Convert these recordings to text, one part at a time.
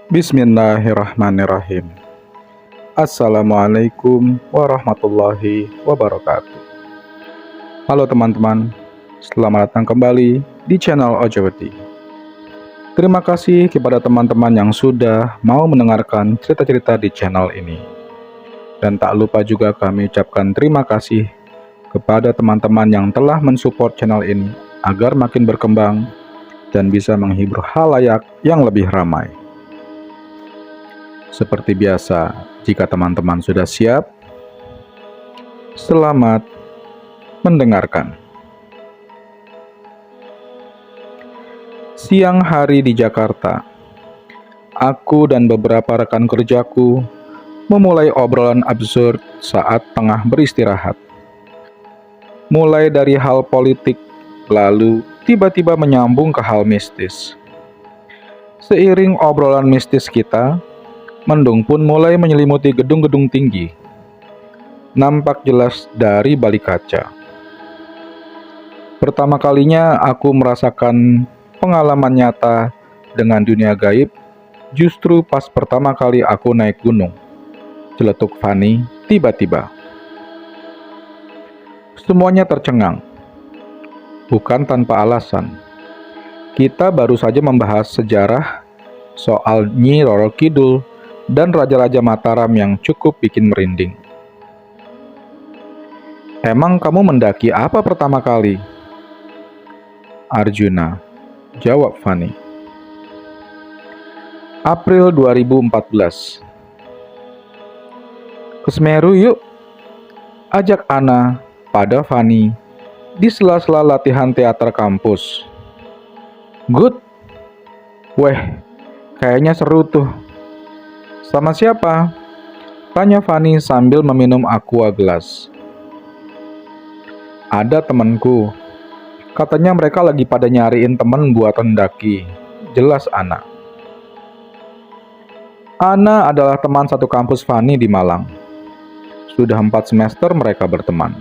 Bismillahirrahmanirrahim. Assalamualaikum warahmatullahi wabarakatuh. Halo teman-teman, selamat datang kembali di channel Ojeweti. Terima kasih kepada teman-teman yang sudah mau mendengarkan cerita-cerita di channel ini. Dan tak lupa juga kami ucapkan terima kasih kepada teman-teman yang telah mensupport channel ini agar makin berkembang dan bisa menghibur khalayak yang lebih ramai. Seperti biasa, jika teman-teman sudah siap, selamat mendengarkan. Siang hari di Jakarta, aku dan beberapa rekan kerjaku memulai obrolan absurd saat tengah beristirahat. Mulai dari hal politik, lalu tiba-tiba menyambung ke hal mistis. Seiring obrolan mistis kita, mendung pun mulai menyelimuti gedung-gedung tinggi. Nampak jelas dari balik kaca. Pertama kalinya aku merasakan pengalaman nyata dengan dunia gaib justru pas pertama kali aku naik gunung. Celetuk Fani tiba-tiba. Semuanya tercengang. Bukan tanpa alasan. Kita baru saja membahas sejarah soal Nyi Roro Kidul dan Raja-Raja Mataram yang cukup bikin merinding. Emang kamu mendaki apa pertama kali? Arjuna, jawab Fani. April 2014. Ke Semeru yuk, ajak Ana pada Fani di sela-sela latihan teater kampus. Good. Weh, kayaknya seru tuh. Sama siapa? Tanya Fani sambil meminum aqua gelas. Ada temanku. Katanya mereka lagi pada nyariin teman buat mendaki. Jelas Ana. Ana adalah teman satu kampus Fani di Malang. Sudah 4 semester mereka berteman.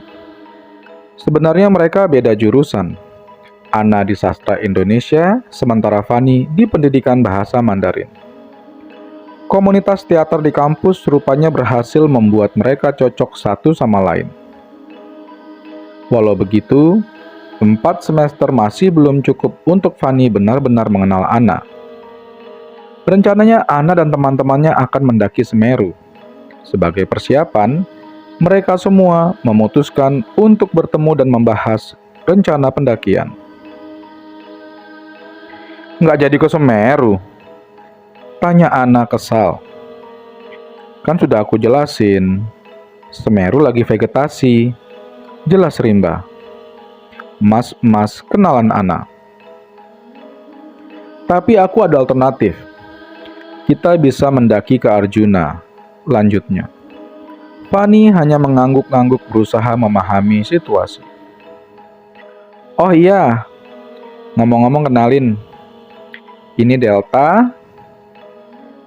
Sebenarnya mereka beda jurusan. Ana di sastra Indonesia, sementara Fani di pendidikan bahasa Mandarin. Komunitas teater di kampus rupanya berhasil membuat mereka cocok satu sama lain. Walau begitu, 4 semester masih belum cukup untuk Fani benar-benar mengenal Ana. Rencananya Ana dan teman-temannya akan mendaki Semeru. Sebagai persiapan, mereka semua memutuskan untuk bertemu dan membahas rencana pendakian. Nggak jadi ke Semeru? Tanya Ana kesal. Kan sudah aku jelasin, Semeru lagi vegetasi. Jelas rimba. Mas kenalan Ana. Tapi aku ada alternatif. Kita bisa mendaki ke Arjuna. Lanjutnya. Fani hanya mengangguk-angguk berusaha memahami situasi. Oh iya, ngomong-ngomong kenalin. Ini Delta,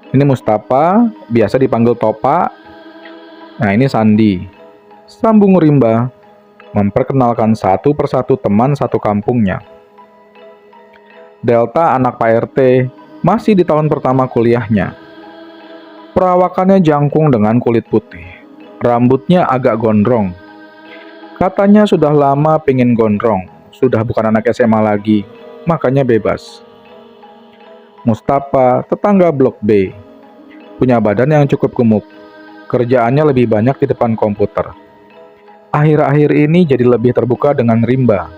ini Mustafa, biasa dipanggil Topa. Nah ini Sandi. Sambung rimba, memperkenalkan satu persatu teman satu kampungnya. Delta anak Pak RT, masih di tahun pertama kuliahnya. Perawakannya jangkung dengan kulit putih. Rambutnya agak gondrong. Katanya sudah lama pengen gondrong, sudah bukan anak SMA lagi, makanya bebas. Mustafa, tetangga blok B, punya badan yang cukup gemuk. Kerjaannya lebih banyak di depan komputer. Akhir-akhir ini jadi lebih terbuka dengan rimba.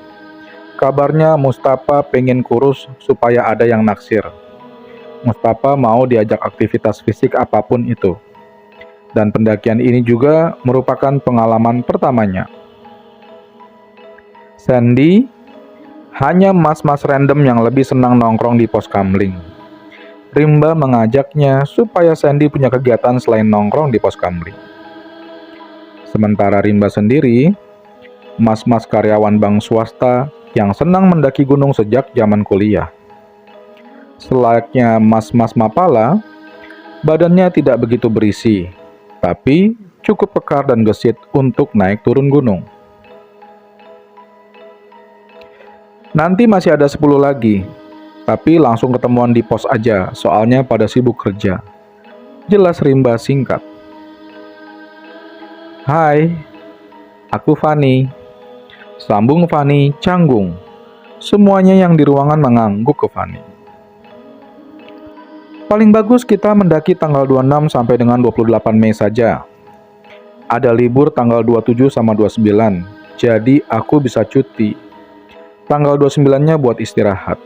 Kabarnya Mustafa pengen kurus supaya ada yang naksir. Mustafa mau diajak aktivitas fisik apapun itu. Dan pendakian ini juga merupakan pengalaman pertamanya. Sandy hanya mas-mas random yang lebih senang nongkrong di pos kamling. Rimba mengajaknya supaya Sandy punya kegiatan selain nongkrong di pos kamling. Sementara Rimba sendiri, mas-mas karyawan bank swasta yang senang mendaki gunung sejak zaman kuliah. Selayaknya mas-mas Mapala, badannya tidak begitu berisi, tapi cukup pekar dan gesit untuk naik turun gunung. Nanti masih ada 10 lagi. Tapi langsung ketemuan di pos aja, soalnya pada sibuk kerja. Jelas Rimba singkat. Hai, aku Fani. Sambung Fani canggung. Semuanya yang di ruangan mengangguk ke Fani. Paling bagus kita mendaki tanggal 26 sampai dengan 28 Mei saja. Ada libur tanggal 27 sama 29, jadi aku bisa cuti. Tanggal 29-nya buat istirahat.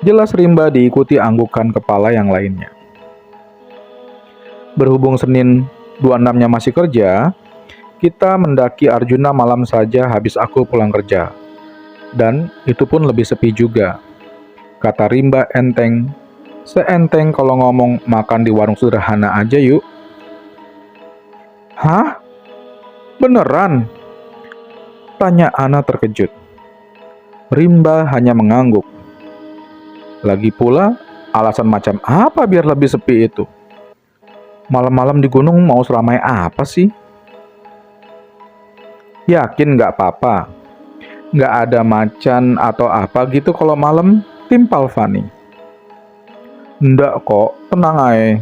Jelas Rimba diikuti anggukan kepala yang lainnya. Berhubung Senin 26-nya masih kerja, kita mendaki Arjuna malam saja habis aku pulang kerja. Dan itu pun lebih sepi juga. Kata Rimba enteng, seenteng kalau ngomong makan di warung sederhana aja yuk. Hah? Beneran? Tanya Ana terkejut. Rimba hanya mengangguk. Lagi pula, alasan macam apa biar lebih sepi itu? Malam-malam di gunung mau seramai apa sih? Yakin nggak apa-apa? Nggak ada macan atau apa gitu kalau malam? Timpal Fani. Ndak kok, tenang aja.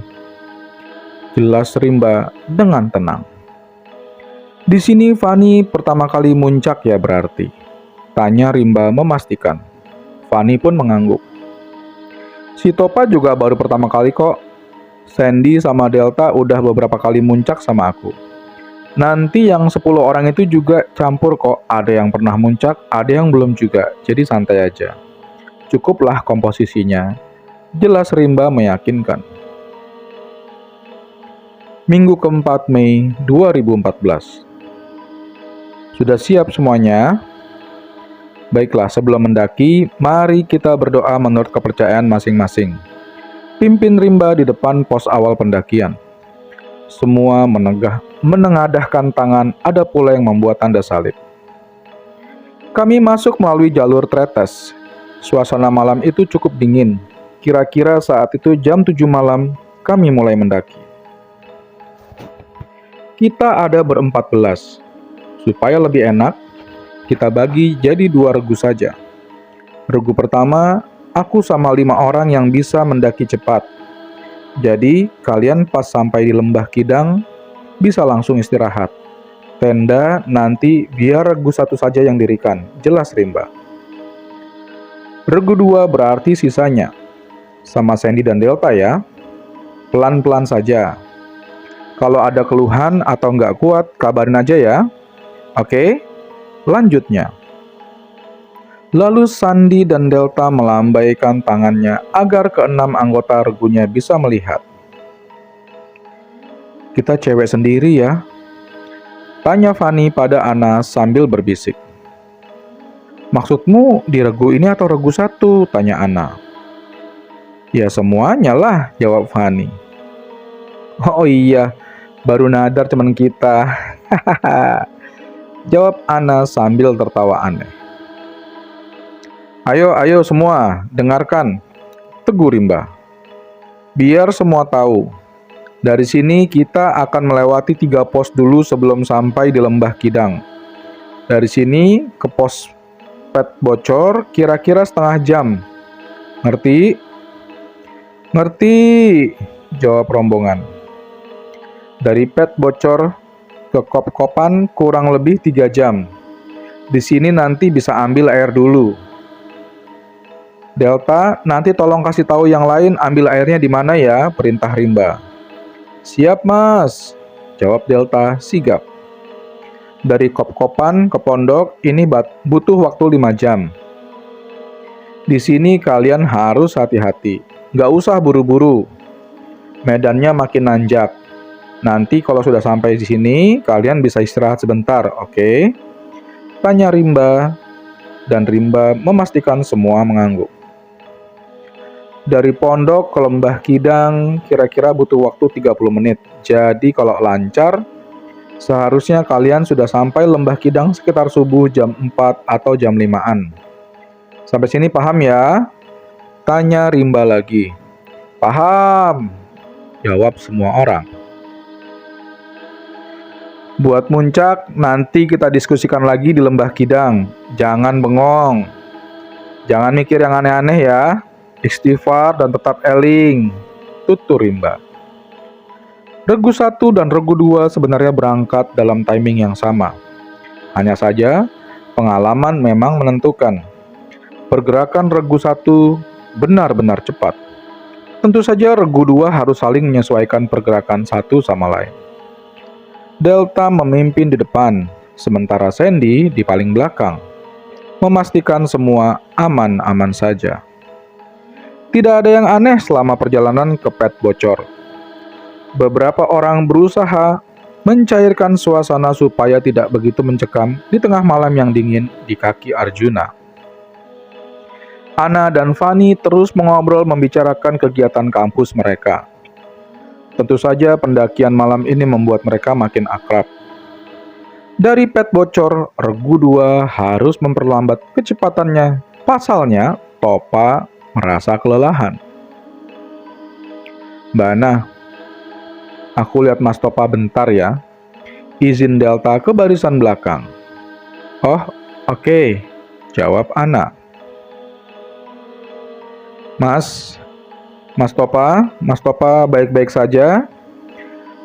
Jelas Rimba dengan tenang. Di sini Fani pertama kali muncak ya berarti? Tanya Rimba memastikan. Fani pun mengangguk. Si Topa juga baru pertama kali kok. Sandy sama Delta udah beberapa kali muncak sama aku. Nanti yang 10 orang itu juga campur kok. Ada yang pernah muncak, ada yang belum juga. Jadi santai aja. Cukuplah komposisinya. Jelas Rimba meyakinkan. Minggu keempat Mei 2014. Sudah siap semuanya? Baiklah, sebelum mendaki, mari kita berdoa menurut kepercayaan masing-masing. Pimpin Rimba di depan pos awal pendakian. Semua menengadahkan tangan, ada pula yang membuat tanda salib. Kami masuk melalui jalur tretes. Suasana malam itu cukup dingin. Kira-kira saat itu jam 7 malam, kami mulai mendaki. Kita ada ber-14. Supaya lebih enak, kita bagi jadi 2 regu saja. Regu pertama, aku sama 5 orang yang bisa mendaki cepat. Jadi, kalian pas sampai di Lembah Kidang, bisa langsung istirahat. Tenda nanti biar regu 1 saja yang dirikan, jelas Rimba. Regu 2 berarti sisanya. Sama Sandy dan Delta ya. Pelan-pelan saja. Kalau ada keluhan atau nggak kuat, kabarin aja ya. Oke, lanjutnya. Lalu Sandy dan Delta melambaikan tangannya agar keenam anggota regunya bisa melihat. Kita cewek sendiri ya? Tanya Fani pada Ana sambil berbisik. Maksudmu di regu ini atau regu 1? Tanya Ana. Ya semuanya lah, jawab Fani. Oh iya, baru nadar teman kita. Jawab Ana sambil tertawa aneh. Ayo semua, dengarkan, tegur Rimba. Biar semua tahu, dari sini kita akan melewati 3 pos dulu sebelum sampai di Lembah Kidang. Dari sini ke pos Pet Bocor kira-kira setengah jam. Ngerti? Ngerti, jawab rombongan. Dari Pet Bocor ke Kop-Kopan kurang lebih 3 jam. Di sini nanti bisa ambil air dulu. Delta, nanti tolong kasih tahu yang lain ambil airnya di mana ya, perintah Rimba. Siap mas, jawab Delta sigap. Dari Kop-Kopan ke pondok ini butuh waktu 5 jam. Di sini kalian harus hati-hati, nggak usah buru-buru. Medannya makin nanjak. Nanti kalau sudah sampai di sini, kalian bisa istirahat sebentar, oke? Tanya Rimba, dan Rimba memastikan semua mengangguk. Dari pondok ke Lembah Kidang kira-kira butuh waktu 30 menit. Jadi kalau lancar, seharusnya kalian sudah sampai Lembah Kidang sekitar subuh jam 4 atau jam 5-an. Sampai sini paham ya? Tanya Rimba lagi. Paham, jawab semua orang. Buat muncak, nanti kita diskusikan lagi di Lembah Kidang. Jangan bengong. Jangan mikir yang aneh-aneh ya. istighfar dan tetap eling. Tutur rimba. Regu 1 dan regu 2 sebenarnya berangkat dalam timing yang sama. Hanya saja, pengalaman memang menentukan. Pergerakan regu 1 benar-benar cepat. Tentu saja regu 2 harus saling menyesuaikan pergerakan satu sama lain. Delta memimpin di depan, sementara Sandy di paling belakang, memastikan semua aman-aman saja. Tidak ada yang aneh selama perjalanan ke pet bocor. Beberapa orang berusaha mencairkan suasana supaya tidak begitu mencekam di tengah malam yang dingin di kaki Arjuna. Anna dan Fanny terus mengobrol membicarakan kegiatan kampus mereka. Tentu saja pendakian malam ini membuat mereka makin akrab. Dari pet bocor, regu 2 harus memperlambat kecepatannya. Pasalnya, Topa merasa kelelahan. Bana, aku lihat Mas Topa bentar ya. Izin Delta ke barisan belakang. Oh, oke, jawab Anna. Mas Topa baik-baik saja?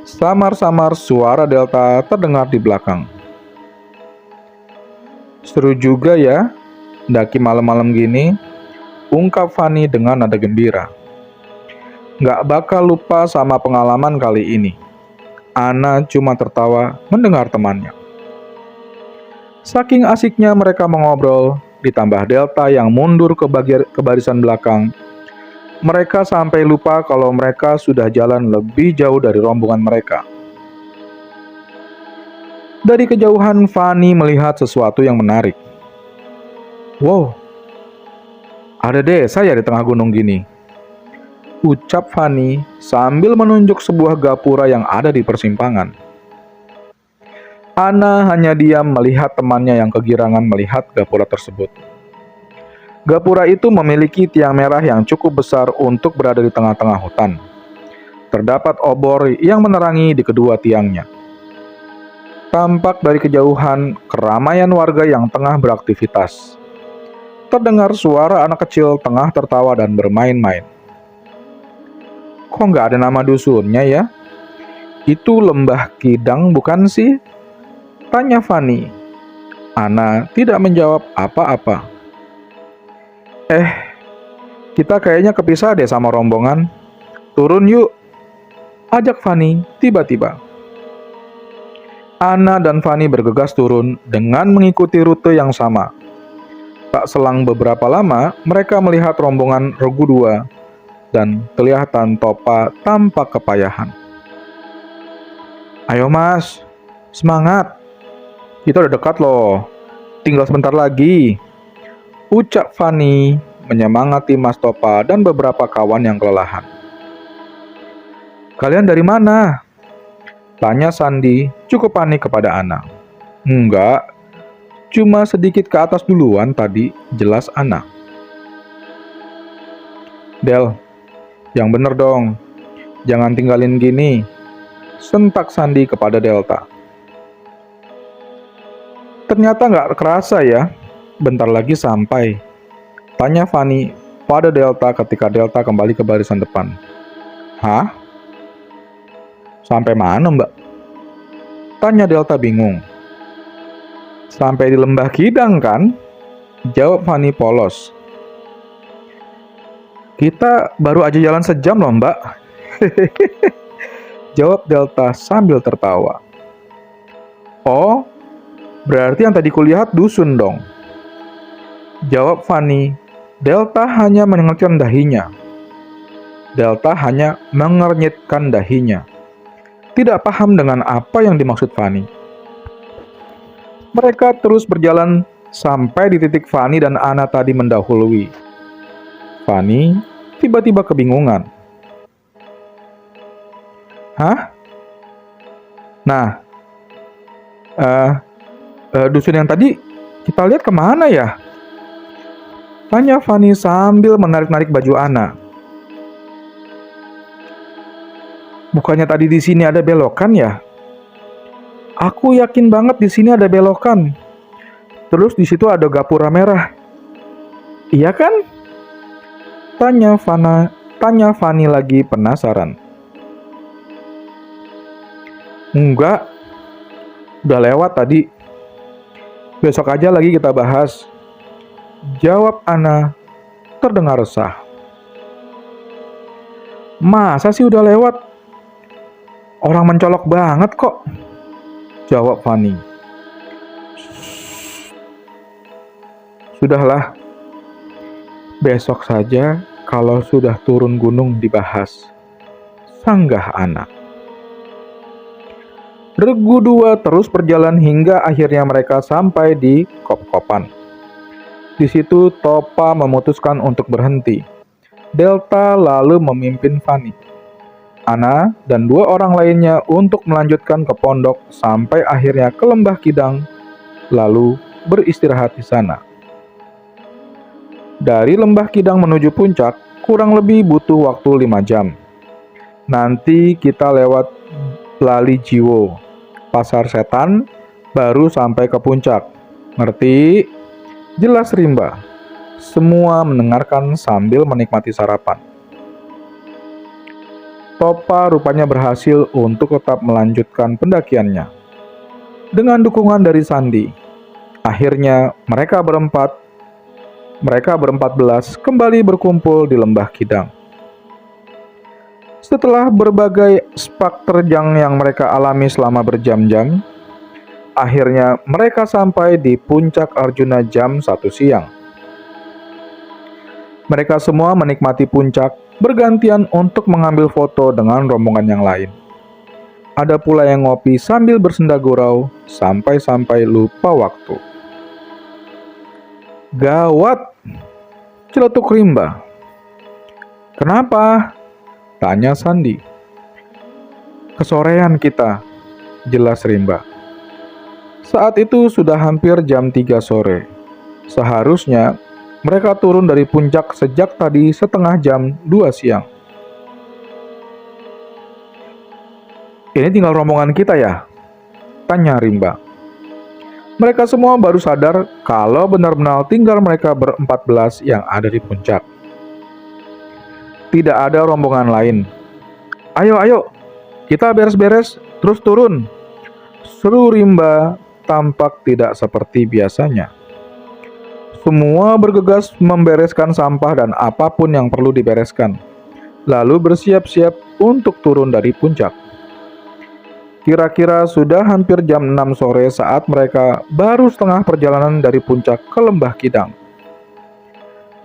Samar-samar suara Delta terdengar di belakang. Seru juga ya, daki malam-malam gini, ungkap Fanny dengan nada gembira. Gak bakal lupa sama pengalaman kali ini. Anna cuma tertawa mendengar temannya. Saking asiknya mereka mengobrol, ditambah Delta yang mundur ke barisan belakang, mereka sampai lupa kalau mereka sudah jalan lebih jauh dari rombongan mereka. Dari kejauhan, Fanny melihat sesuatu yang menarik. Wow, ada desa ya di tengah gunung gini, ucap Fanny sambil menunjuk sebuah gapura yang ada di persimpangan. Anna hanya diam melihat temannya yang kegirangan melihat gapura tersebut. Gapura itu memiliki tiang merah yang cukup besar untuk berada di tengah-tengah hutan. Terdapat obor yang menerangi di kedua tiangnya. Tampak dari kejauhan keramaian warga yang tengah beraktivitas. Terdengar suara anak kecil tengah tertawa dan bermain-main. Kok nggak ada nama dusunnya ya? Itu Lembah Kidang bukan sih? Tanya Fanny. Anna tidak menjawab apa-apa. Kita kayaknya kepisah deh sama rombongan. Turun yuk, ajak Fanny tiba-tiba. Anna dan Fanny bergegas turun dengan mengikuti rute yang sama. Tak selang beberapa lama, mereka melihat rombongan regu 2 dan kelihatan Topa tampak kepayahan. Ayo mas, semangat. Kita udah dekat loh, tinggal sebentar lagi, ucap Fanny menyemangati Mas Topa dan beberapa kawan yang kelelahan. Kalian dari mana? Tanya Sandy cukup panik kepada Anna. Enggak, cuma sedikit ke atas duluan tadi, jelas Anna. Del, yang bener dong, jangan tinggalin gini, sentak Sandy kepada Delta. Ternyata nggak kerasa ya, bentar lagi sampai, tanya Fanny pada Delta ketika Delta kembali ke barisan depan. Hah? Sampai mana mbak? Tanya Delta bingung. Sampai di Lembah Kidang kan? Jawab Fanny polos. Kita baru aja jalan sejam loh mbak. Jawab Delta sambil tertawa. Oh, berarti yang tadi kulihat dusun dong. Jawab Fanny. Delta hanya mengernyitkan dahinya. Tidak paham dengan apa yang dimaksud Fanny. Mereka terus berjalan sampai di titik Fanny dan Anna tadi mendahului. Fanny tiba-tiba kebingungan. Hah? Nah, dusun yang tadi kita lihat kemana ya? Tanya Fanny sambil menarik-narik baju Anna. Bukannya tadi di sini ada belokan ya? Aku yakin banget di sini ada belokan. Terus di situ ada gapura merah. Iya kan? Tanya Fanny lagi penasaran. Enggak, udah lewat tadi. Besok aja lagi kita bahas. Jawab Ana terdengar resah. Masa sih udah lewat? Orang mencolok banget kok. Jawab Fanny. Sudahlah. Besok saja kalau sudah turun gunung dibahas. Sanggah Ana. Regu dua terus berjalan hingga akhirnya mereka sampai di kop-kopan. Di situ Topa memutuskan untuk berhenti. Delta lalu memimpin Fanny, Ana, dan dua orang lainnya untuk melanjutkan ke pondok sampai akhirnya ke Lembah Kidang, lalu beristirahat di sana. Dari Lembah Kidang menuju puncak kurang lebih butuh waktu 5 jam. Nanti kita lewat Lali Jiwo, Pasar Setan, baru sampai ke puncak. Ngerti? Jelas Rimba. Semua mendengarkan sambil menikmati sarapan. Topa rupanya berhasil untuk tetap melanjutkan pendakiannya. Dengan dukungan dari Sandi, akhirnya mereka berempat belas kembali berkumpul di Lembah Kidang. Setelah berbagai spak terjang yang mereka alami selama berjam-jam, akhirnya mereka sampai di puncak Arjuna jam 1 siang. Mereka semua menikmati puncak, bergantian untuk mengambil foto dengan rombongan yang lain. Ada pula yang ngopi sambil bersenda gurau, sampai-sampai lupa waktu. Gawat! Celetuk Rimba. Kenapa? Tanya Sandi. Kesorean kita, jelas Rimba. Saat itu sudah hampir jam 3 sore. Seharusnya mereka turun dari puncak sejak tadi setengah jam 2 siang. Ini tinggal rombongan kita ya? Tanya Rimba. Mereka semua baru sadar kalau benar-benar tinggal mereka ber-14 yang ada di puncak. Tidak ada rombongan lain. Ayo, kita beres-beres, terus turun. Seru Rimba tampak tidak seperti biasanya. Semua bergegas membereskan sampah dan apapun yang perlu dibereskan, lalu bersiap-siap untuk turun dari puncak. Kira-kira sudah hampir jam 6 sore saat mereka baru setengah perjalanan dari puncak ke Lembah Kidang.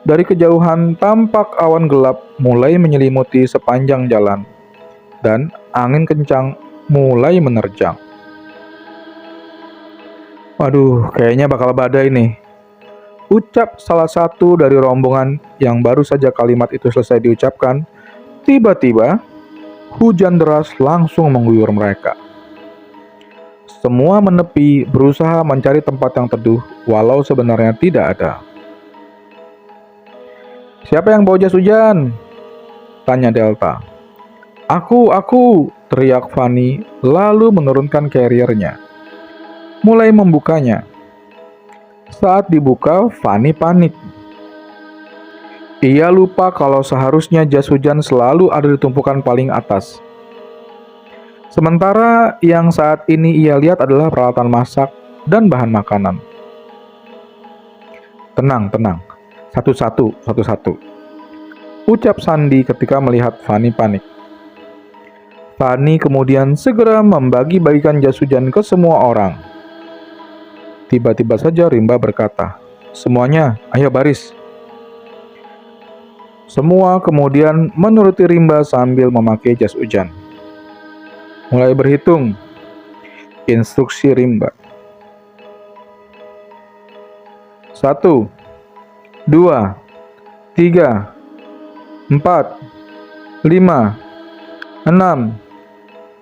Dari kejauhan tampak awan gelap mulai menyelimuti sepanjang jalan, dan angin kencang mulai menerjang. Waduh, kayaknya bakal badai nih. Ucap salah satu dari rombongan yang baru saja kalimat itu selesai diucapkan. Tiba-tiba, hujan deras langsung mengguyur mereka. Semua menepi berusaha mencari tempat yang teduh, walau sebenarnya tidak ada. Siapa yang bawa jas hujan? Tanya Delta. Aku, teriak Fanny, lalu menurunkan carrier-nya. Mulai membukanya. Saat dibuka, Fanny panik. Ia lupa kalau seharusnya jas hujan selalu ada di tumpukan paling atas. Sementara yang saat ini ia lihat adalah peralatan masak dan bahan makanan. Tenang. Satu-satu. Ucap Sandi ketika melihat Fanny panik. Fanny kemudian segera membagi-bagikan jas hujan ke semua orang. Tiba-tiba saja Rimba berkata, "Semuanya, ayo baris." Semua kemudian menuruti Rimba sambil memakai jas hujan. Mulai berhitung, instruksi Rimba. 1, 2, 3, 4, 5, 6,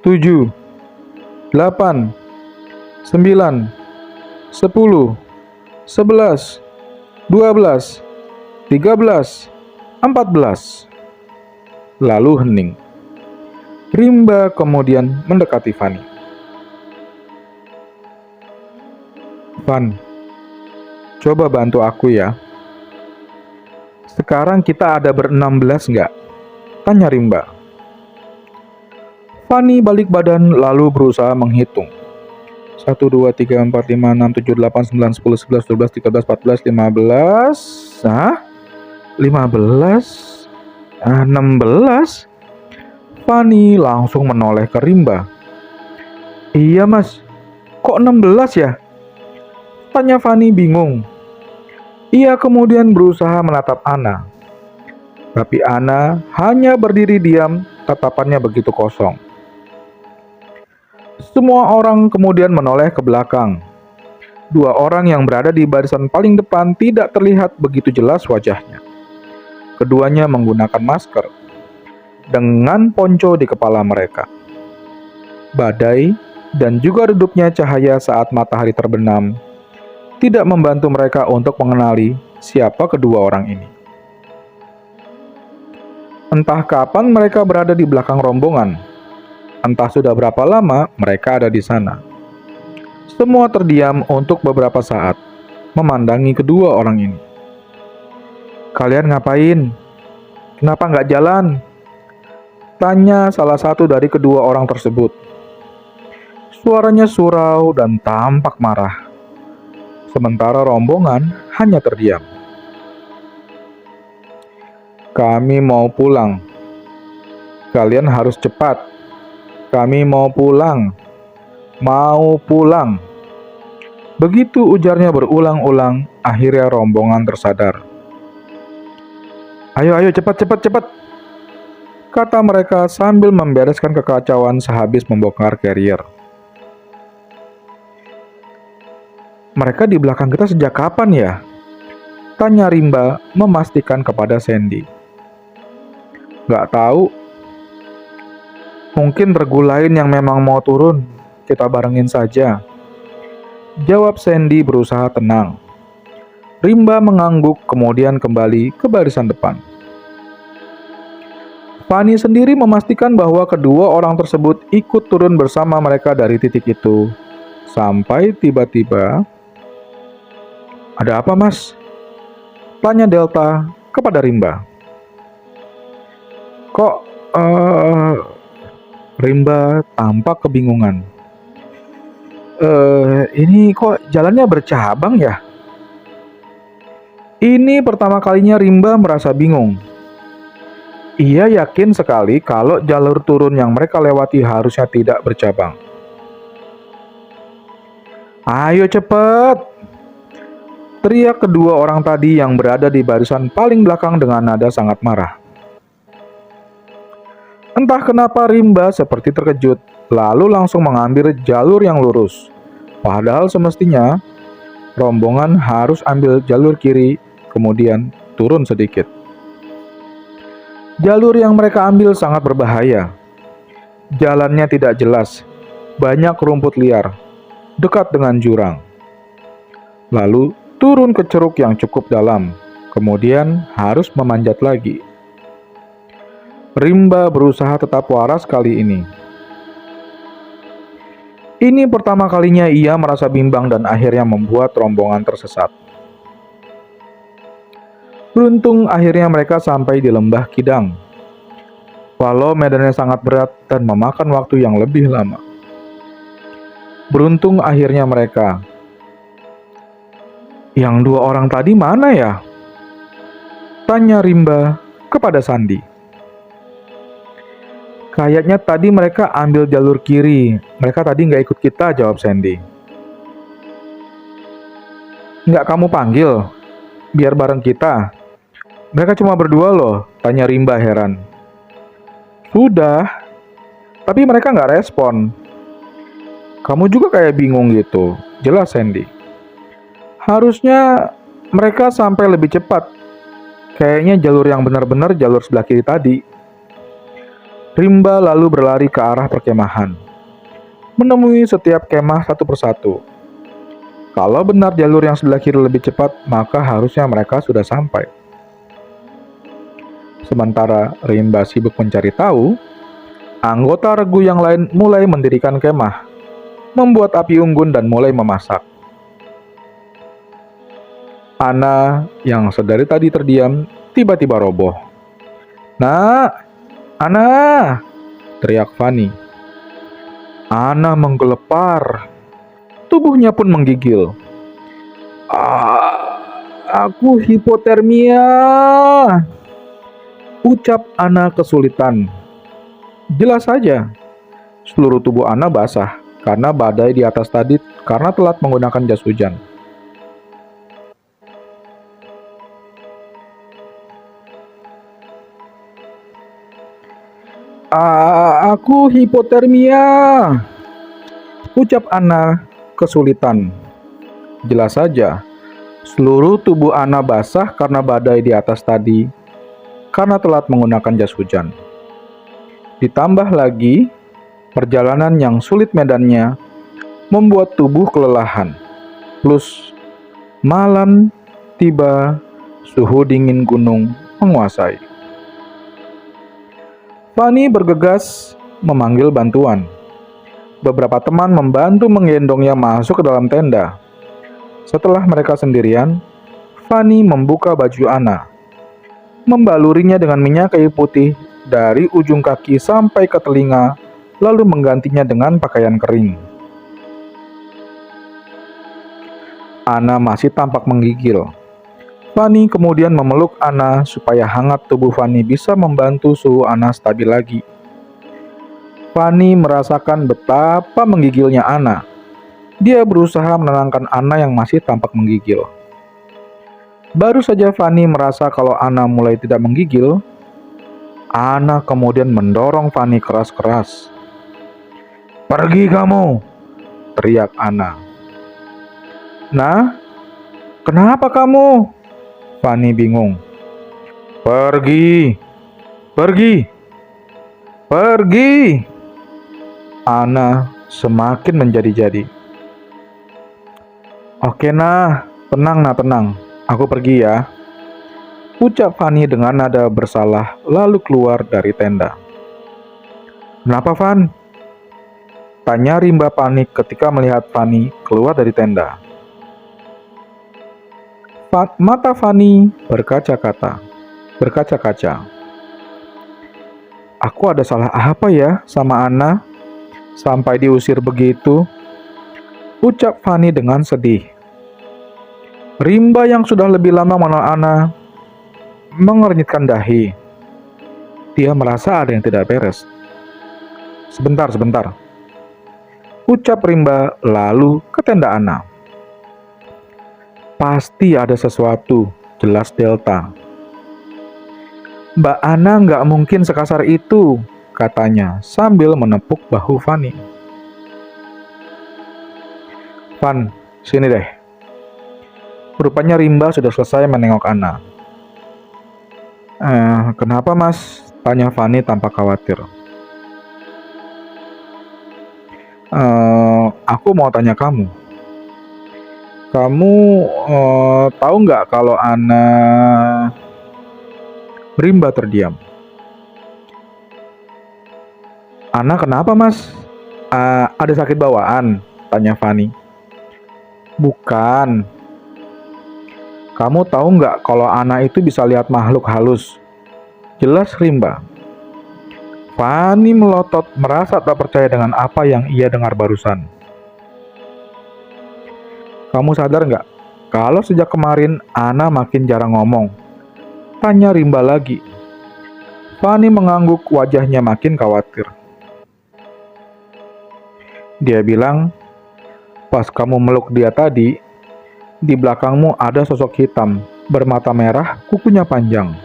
7, 8, 9, 10, 11, 12, 13, 14. Lalu hening. Rimba kemudian mendekati Fanny. Van, coba bantu aku ya. Sekarang kita ada ber-16 nggak? Tanya Rimba. Fani balik badan lalu berusaha menghitung. 1, 2, 3, 4, 5, 6, 7, 8, 9, 10, 11, 12, 13, 14, 15. Hah? 15? 16? Fani langsung menoleh ke Rimba. Iya mas, kok 16 ya? Tanya Fani bingung. Ia kemudian berusaha menatap Ana. Tapi Ana hanya berdiri diam, tatapannya begitu kosong. Semua orang kemudian menoleh ke belakang. 2 orang yang berada di barisan paling depan tidak terlihat begitu jelas wajahnya. Keduanya menggunakan masker, dengan ponco di kepala mereka. Badai dan juga redupnya cahaya saat matahari terbenam tidak membantu mereka untuk mengenali siapa kedua orang ini. Entah kapan mereka berada di belakang rombongan, entah sudah berapa lama mereka ada di sana. Semua terdiam untuk beberapa saat, memandangi kedua orang ini. Kalian ngapain? Kenapa nggak jalan? Tanya salah satu dari kedua orang tersebut. Suaranya surau dan tampak marah. Sementara rombongan hanya terdiam. Kami mau pulang. Kalian harus cepat. Kami mau pulang. Mau pulang. Begitu ujarnya berulang-ulang, akhirnya rombongan tersadar. Ayo, cepat, kata mereka sambil membereskan kekacauan sehabis membongkar carrier. Mereka di belakang kita sejak kapan ya? Tanya Rimba memastikan kepada Sandy. Gak tahu. Mungkin regu lain yang memang mau turun. Kita barengin saja. Jawab Sandy berusaha tenang. Rimba mengangguk kemudian kembali ke barisan depan. Fani sendiri memastikan bahwa kedua orang tersebut ikut turun bersama mereka dari titik itu. Sampai tiba-tiba... Ada apa mas? Tanya Delta kepada Rimba. Kok Rimba tampak kebingungan. Ini kok jalannya bercabang ya? Ini pertama kalinya Rimba merasa bingung. Ia yakin sekali kalau jalur turun yang mereka lewati harusnya tidak bercabang. Ayo cepet! Teriak kedua orang tadi yang berada di barisan paling belakang dengan nada sangat marah. Entah kenapa Rimba seperti terkejut, lalu langsung mengambil jalur yang lurus. Padahal semestinya, rombongan harus ambil jalur kiri, kemudian turun sedikit. Jalur yang mereka ambil sangat berbahaya. Jalannya tidak jelas, banyak rumput liar, dekat dengan jurang. Lalu turun ke ceruk yang cukup dalam, kemudian harus memanjat lagi. Rimba berusaha tetap waras kali ini. Ini pertama kalinya ia merasa bimbang dan akhirnya membuat rombongan tersesat. Beruntung akhirnya mereka sampai di lembah Kidang. Walau medannya sangat berat dan memakan waktu yang lebih lama. Beruntung akhirnya mereka. Yang 2 orang tadi mana ya? Tanya Rimba kepada Sandi. Kayaknya tadi mereka ambil jalur kiri. Mereka tadi nggak ikut kita, jawab Sandy. Nggak kamu panggil? Biar bareng kita. Mereka cuma berdua loh, tanya Rimba heran. Sudah, tapi mereka nggak respon. Kamu juga kayak bingung gitu, jelas Sandy. Harusnya mereka sampai lebih cepat. Kayaknya jalur yang benar-benar jalur sebelah kiri tadi. Rimba lalu berlari ke arah perkemahan, menemui setiap kemah satu persatu. Kalau benar jalur yang sebelah kiri lebih cepat, maka harusnya mereka sudah sampai. Sementara Rimba sibuk mencari tahu, anggota regu yang lain mulai mendirikan kemah, membuat api unggun dan mulai memasak. Ana yang sedari tadi terdiam, tiba-tiba roboh. "Nak, Ana!" teriak Fani. Ana menggelepar. Tubuhnya pun menggigil. Aku hipotermia," ucap Ana kesulitan. Jelas saja, seluruh tubuh Ana basah karena badai di atas tadi karena telat menggunakan jas hujan. Aku hipotermia," ucap Ana kesulitan. Jelas saja, seluruh tubuh Ana basah karena badai di atas tadi karena telat menggunakan jas hujan. Ditambah lagi, perjalanan yang sulit medannya membuat tubuh kelelahan. Plus, malam tiba, suhu dingin gunung menguasai. Fani bergegas memanggil bantuan. Beberapa teman membantu menggendongnya masuk ke dalam tenda. Setelah mereka sendirian, Fani membuka baju Ana, membalurinya dengan minyak kayu putih dari ujung kaki sampai ke telinga, lalu menggantinya dengan pakaian kering. Ana masih tampak menggigil. Fani kemudian memeluk Ana supaya hangat tubuh Fani bisa membantu suhu Ana stabil lagi. Fani merasakan betapa menggigilnya Ana. Dia berusaha menenangkan Ana yang masih tampak menggigil. Baru saja Fani merasa kalau Ana mulai tidak menggigil, Ana kemudian mendorong Fani keras-keras. "Pergi kamu!" teriak Ana. "Nah, kenapa kamu?" Fani bingung. "Pergi! Pergi! Pergi!" Ana semakin menjadi-jadi. "Oke nah, tenang. Aku pergi ya," ucap Fani dengan nada bersalah lalu keluar dari tenda. "Kenapa, Fan?" tanya Rimba panik ketika melihat Fani keluar dari tenda. Mata Fani berkaca-kaca. "Aku ada salah apa ya sama Ana sampai diusir begitu?" ucap Fani dengan sedih. Rimba yang sudah lebih lama mengenal Ana mengernyitkan dahi. Dia merasa ada yang tidak beres. Sebentar, ucap Rimba lalu ke tenda Ana. "Pasti ada sesuatu, jelas Delta." "Mbak Ana nggak mungkin sekasar itu," katanya sambil menepuk bahu Fani. "Fan, sini deh." Rupanya Rimba sudah selesai menengok Ana. Kenapa mas?" tanya Fani tanpa khawatir. Aku mau tanya kamu. Kamu tahu nggak kalau Ana..." Rimba terdiam. "Ana kenapa mas? Ada sakit bawaan?" tanya Fani. "Bukan. Kamu tahu nggak kalau Ana itu bisa lihat makhluk halus?" Jelas Rimba. Fani melotot merasa tak percaya dengan apa yang ia dengar barusan. "Kamu sadar nggak kalau sejak kemarin Ana makin jarang ngomong?" tanya Rimba lagi. Fani mengangguk, wajahnya makin khawatir. Dia bilang, "Pas kamu meluk dia tadi, di belakangmu ada sosok hitam, bermata merah, kukunya panjang."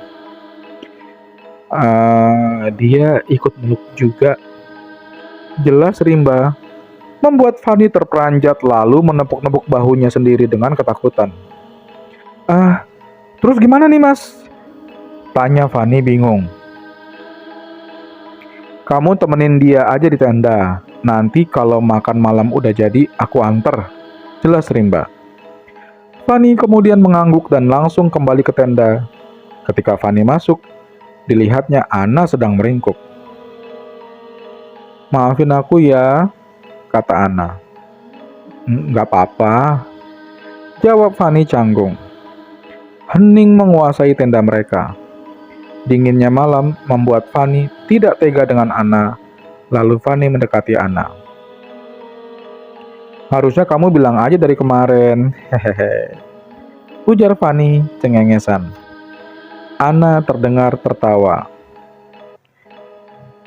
Dia ikut meluk juga," jelas Rimba, membuat Fani terperanjat lalu menepuk-nepuk bahunya sendiri dengan ketakutan. Terus gimana nih mas?" tanya Fani bingung. "Kamu temenin dia aja di tenda. Nanti kalau makan malam udah jadi, aku anter," jelas Rimba. Fani kemudian mengangguk dan langsung kembali ke tenda. Ketika Fani masuk, dilihatnya Ana sedang meringkuk. "Maafin aku ya," kata Ana. "Nggak apa-apa," jawab Fani canggung. Hening menguasai tenda mereka. Dinginnya malam membuat Fanny tidak tega dengan Anna. Lalu Fanny mendekati Anna. "Harusnya kamu bilang aja dari kemarin," hehehe, ujar Fanny cengengesan. Anna terdengar tertawa.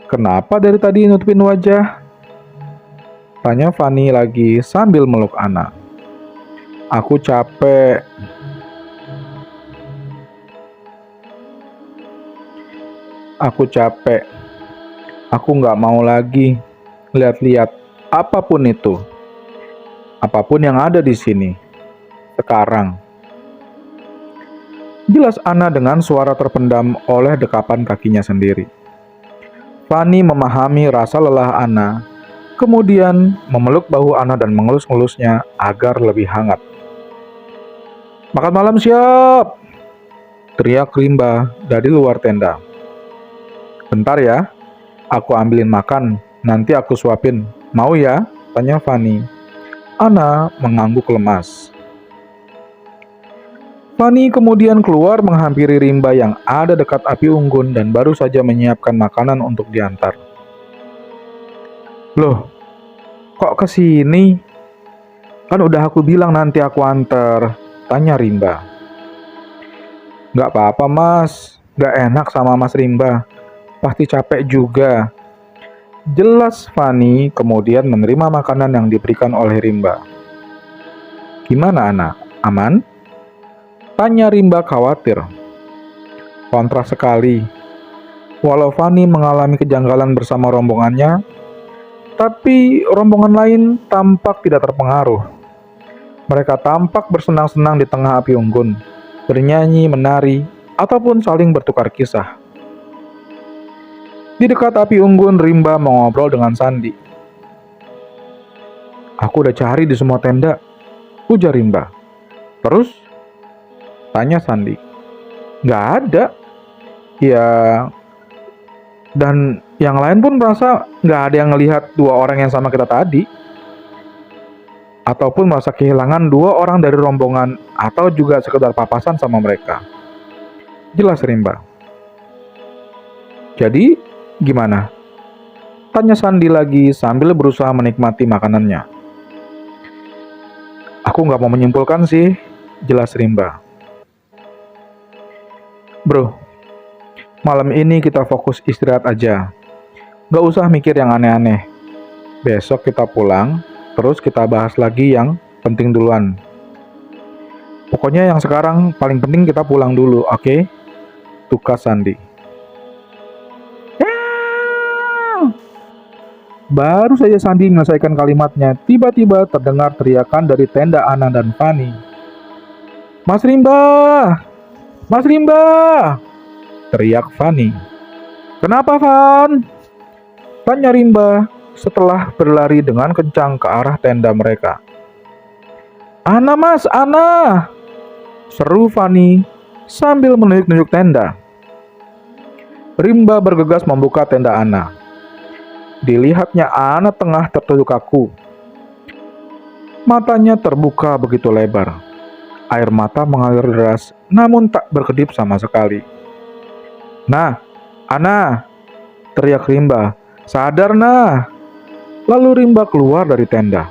"Kenapa dari tadi nutupin wajah?" tanya Fanny lagi sambil meluk Anna. "Aku capek." "Aku capek. Aku nggak mau lagi lihat-lihat apapun itu. Apapun yang ada di sini. Sekarang." Jelas Anna dengan suara terpendam oleh dekapan kakinya sendiri. Fanny memahami rasa lelah Anna, kemudian memeluk bahu Anna dan mengelus-ngelusnya agar lebih hangat. "Makan malam siap!" teriak Rimba dari luar tenda. "Bentar ya, aku ambilin makan, nanti aku suapin. Mau ya?" tanya Fanny. Anna mengangguk lemas. Fanny kemudian keluar menghampiri Rimba yang ada dekat api unggun dan baru saja menyiapkan makanan untuk diantar. "Loh, kok kesini? Kan udah aku bilang nanti aku antar," tanya Rimba. "Gak apa-apa mas, gak enak sama mas Rimba. Pasti capek juga." Jelas Fanny kemudian menerima makanan yang diberikan oleh Rimba. "Gimana anak? Aman?" tanya Rimba khawatir. Kontras sekali. Walau Fanny mengalami kejanggalan bersama rombongannya, tapi rombongan lain tampak tidak terpengaruh. Mereka tampak bersenang-senang di tengah api unggun, bernyanyi, menari, ataupun saling bertukar kisah. Di dekat api unggun, Rimba mengobrol dengan Sandi. "Aku udah cari di semua tenda," ujar Rimba. "Terus?" tanya Sandi. "Nggak ada. Ya, dan yang lain pun merasa nggak ada yang ngelihat dua orang yang sama kita tadi. Ataupun merasa kehilangan dua orang dari rombongan atau juga sekedar papasan sama mereka." Jelas Rimba. "Jadi, gimana?" tanya Sandi lagi sambil berusaha menikmati makanannya. "Aku nggak mau menyimpulkan sih," jelas Rimba. "Bro, malam ini kita fokus istirahat aja. Nggak usah mikir yang aneh-aneh. Besok kita pulang, terus kita bahas lagi yang penting duluan. Pokoknya yang sekarang paling penting kita pulang dulu, oke?" tukas Sandi. Baru saja Sandi menyelesaikan kalimatnya, tiba-tiba terdengar teriakan dari tenda Anna dan Fanny. "Mas Rimba! Mas Rimba!" teriak Fanny. "Kenapa, Van?" tanya Rimba setelah berlari dengan kencang ke arah tenda mereka. "Anna mas, Anna!" seru Fanny sambil menunjuk-nunjuk tenda. Rimba bergegas membuka tenda Anna. Dilihatnya Anna tengah tertunduk kaku. Matanya terbuka begitu lebar. Air mata mengalir deras, namun tak berkedip sama sekali. "Nah, Anna!" teriak Rimba. "Sadar, nah!" Lalu Rimba keluar dari tenda.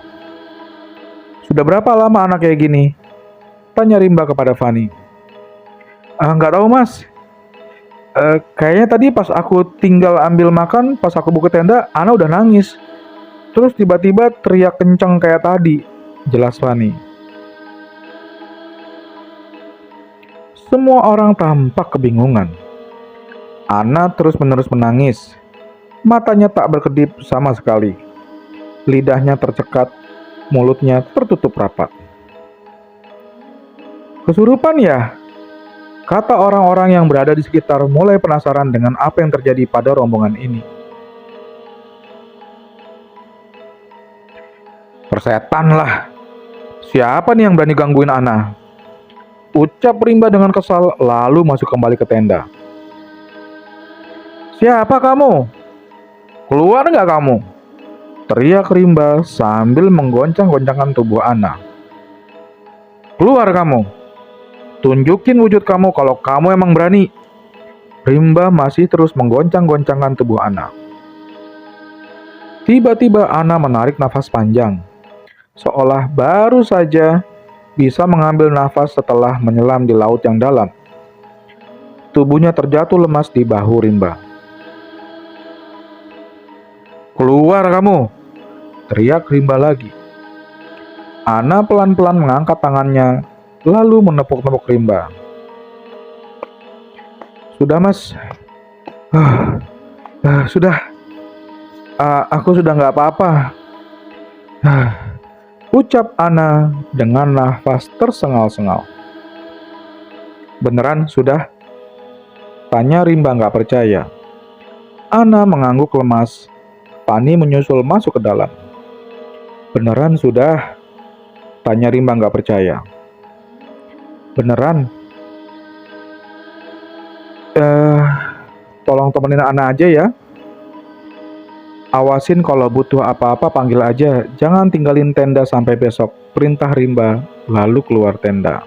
"Sudah berapa lama anak kayak gini?" tanya Rimba kepada Fanny. Nggak tahu mas. Kayaknya tadi pas aku tinggal ambil makan, pas aku buka tenda, Ana udah nangis. Terus tiba-tiba teriak kenceng kayak tadi, jelas Fanny. Semua orang tampak kebingungan. Ana terus-menerus menangis. Matanya tak berkedip sama sekali. Lidahnya tercekat, mulutnya tertutup rapat. "Kesurupan ya?" kata orang-orang yang berada di sekitar mulai penasaran dengan apa yang terjadi pada rombongan ini. "Persetan lah. Siapa nih yang berani gangguin Ana?" ucap Rimba dengan kesal lalu masuk kembali ke tenda. "Siapa kamu? Keluar nggak kamu?" teriak Rimba sambil menggoncang-goncangkan tubuh Ana. "Keluar kamu!" Tunjukin wujud kamu kalau kamu emang berani. Rimba masih terus menggoncang-goncangkan tubuh Ana. Tiba-tiba Ana menarik nafas panjang, seolah baru saja bisa mengambil nafas setelah menyelam di laut yang dalam. Tubuhnya terjatuh lemas di bahu Rimba. "Keluar kamu!" teriak Rimba lagi. Ana pelan-pelan mengangkat tangannya, lalu menepuk-nepuk Rimba. "Sudah, Mas. Sudah. Aku sudah nggak apa-apa." Ucap Ana dengan nafas tersengal-sengal. "Beneran sudah?" tanya Rimba nggak percaya. Ana mengangguk lemas. Fanny menyusul masuk ke dalam. "Beneran sudah?" tanya Rimba nggak percaya. "Beneran? Tolong temenin Ana aja ya. Awasin kalau butuh apa-apa panggil aja. Jangan tinggalin tenda sampai besok," perintah Rimba, lalu keluar tenda.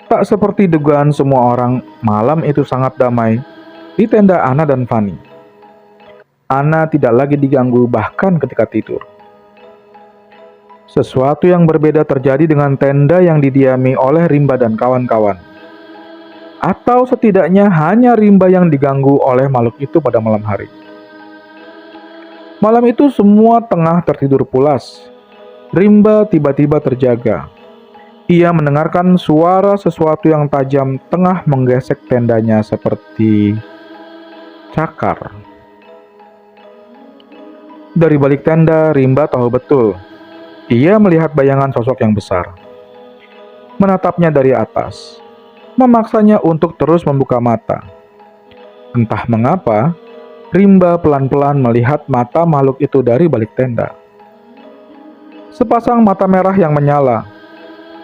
Tak seperti dugaan semua orang, malam itu sangat damai di tenda Ana dan Fanny. Ana tidak lagi diganggu bahkan ketika tidur. Sesuatu yang berbeda terjadi dengan tenda yang didiami oleh Rimba dan kawan-kawan. Atau setidaknya hanya Rimba yang diganggu oleh makhluk itu pada malam hari. Malam itu semua tengah tertidur pulas. Rimba tiba-tiba terjaga. Ia mendengarkan suara sesuatu yang tajam tengah menggesek tendanya seperti cakar. Dari balik tenda, Rimba tahu betul. Ia melihat bayangan sosok yang besar. Menatapnya dari atas, memaksanya untuk terus membuka mata. Entah mengapa, Rimba pelan-pelan melihat mata makhluk itu dari balik tenda. Sepasang mata merah yang menyala,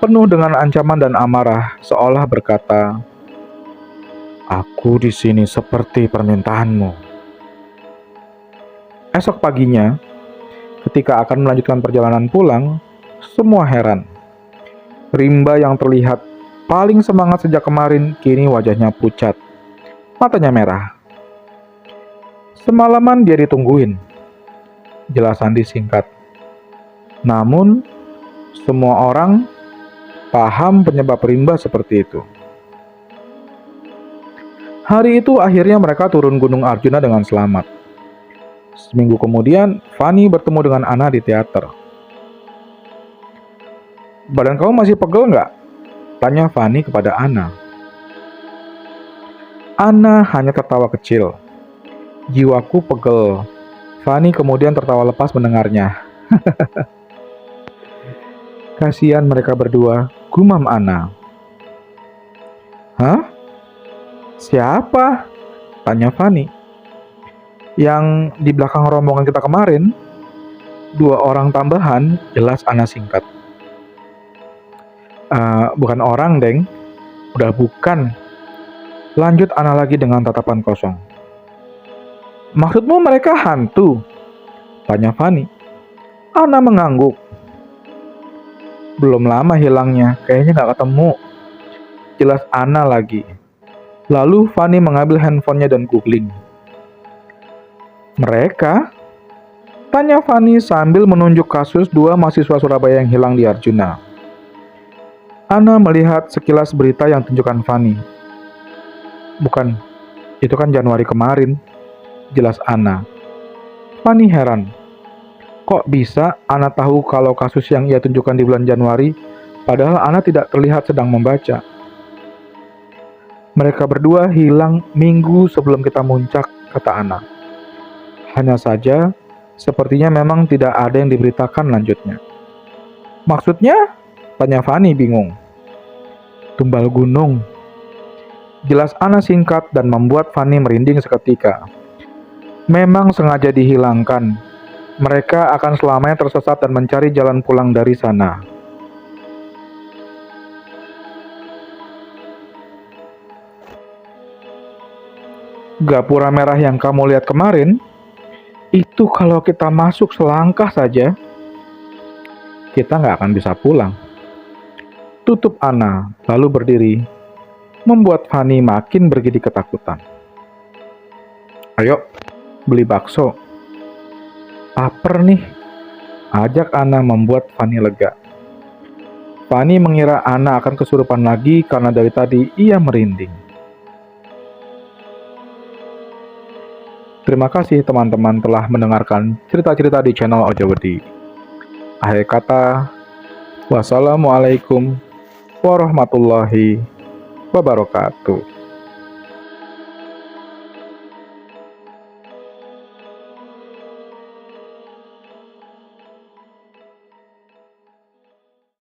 penuh dengan ancaman dan amarah, seolah berkata, "Aku di sini seperti permintaanmu." Esok paginya, ketika akan melanjutkan perjalanan pulang, semua heran. Rimba yang terlihat paling semangat sejak kemarin, kini wajahnya pucat, matanya merah. Semalaman dia ditungguin. Jelasan disingkat. Namun, semua orang paham penyebab Rimba seperti itu. Hari itu akhirnya mereka turun Gunung Arjuna dengan selamat. Seminggu kemudian, Fanny bertemu dengan Ana di teater. "Badan kamu masih pegel nggak?" tanya Fanny kepada Ana. Ana hanya tertawa kecil. "Jiwaku pegel." Fanny kemudian tertawa lepas mendengarnya. "Kasihan mereka berdua," gumam Ana. "Hah? Siapa?" tanya Fanny. "Yang di belakang rombongan kita kemarin, 2 orang tambahan," jelas Ana singkat. Bukan orang, Deng. Udah bukan," lanjut Ana lagi dengan tatapan kosong. "Maksudmu mereka hantu?" tanya Fanny. Ana mengangguk. "Belum lama hilangnya, kayaknya gak ketemu," jelas Ana lagi. Lalu Fanny mengambil handphonenya dan googling. "Mereka?" tanya Fanny sambil menunjuk kasus 2 mahasiswa Surabaya yang hilang di Arjuna. Ana melihat sekilas berita yang tunjukkan Fanny. "Bukan, itu kan Januari kemarin," jelas Ana. Fanny heran. Kok bisa Ana tahu kalau kasus yang ia tunjukkan di bulan Januari, padahal Ana tidak terlihat sedang membaca. "Mereka berdua hilang minggu sebelum kita muncak," kata Ana. "Hanya saja, sepertinya memang tidak ada yang diberitakan lanjutnya." "Maksudnya?" tanya Fanny bingung. "Tumbal gunung," jelas Ana singkat dan membuat Fanny merinding seketika. Memang sengaja dihilangkan. Mereka akan selamanya tersesat dan mencari jalan pulang dari sana. Gapura merah yang kamu lihat kemarin, itu kalau kita masuk selangkah saja, kita nggak akan bisa pulang. tutup Ana, lalu berdiri, membuat Fani makin bergidik ketakutan. "Ayo, beli bakso. Laper nih," ajak Ana membuat Fani lega. Fani mengira Ana akan kesurupan lagi karena dari tadi ia merinding. Terima kasih teman-teman telah mendengarkan cerita-cerita di channel Ojawedi. Akhir kata, wassalamualaikum warahmatullahi wabarakatuh.